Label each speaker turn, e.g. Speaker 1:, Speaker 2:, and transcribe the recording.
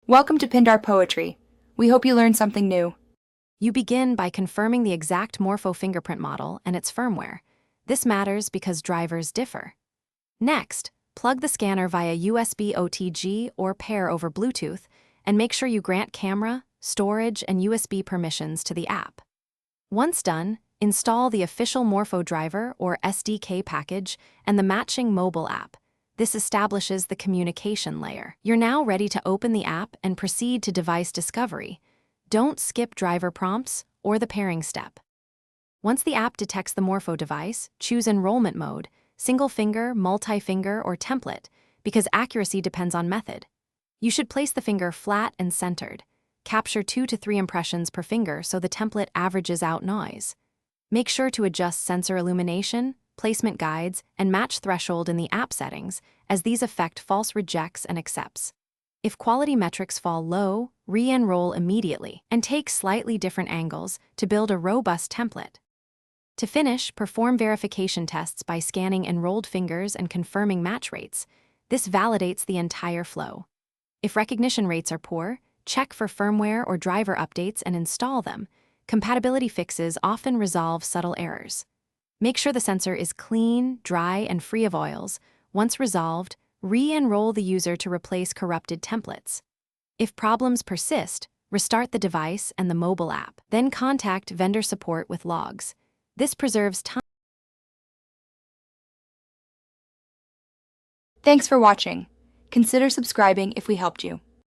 Speaker 1: Welcome to Pindar Poetry. We hope you learned something new.
Speaker 2: You begin by confirming the exact Morpho Fingerprint model and its firmware. This matters because drivers differ. Next, plug the scanner via USB OTG or pair over Bluetooth, and make sure you grant camera, storage, and USB permissions to the app. Once done, install the official Morpho driver or SDK package and the matching mobile app. This establishes the communication layer. You're now ready to open the app and proceed to device discovery. Don't skip driver prompts or the pairing step. Once the app detects the Morpho device, choose enrollment mode, single finger, multi-finger, or template, because accuracy depends on method. You should place the finger flat and centered. Capture 2 to 3 impressions per finger so the template averages out noise. Make sure to adjust sensor illumination, placement guides, and match threshold in the app settings, as these affect false rejects and accepts. If quality metrics fall low, re-enroll immediately and take slightly different angles to build a robust template. To finish, perform verification tests by scanning enrolled fingers and confirming match rates. This validates the entire flow. If recognition rates are poor, check for firmware or driver updates and install them. Compatibility fixes often resolve subtle errors. Make sure the sensor is clean, dry, and free of oils. Once resolved, re-enroll the user to replace corrupted templates. If problems persist, restart the device and the mobile app. Then contact vendor support with logs. This preserves time.
Speaker 1: Thanks for watching. Consider subscribing if we helped you.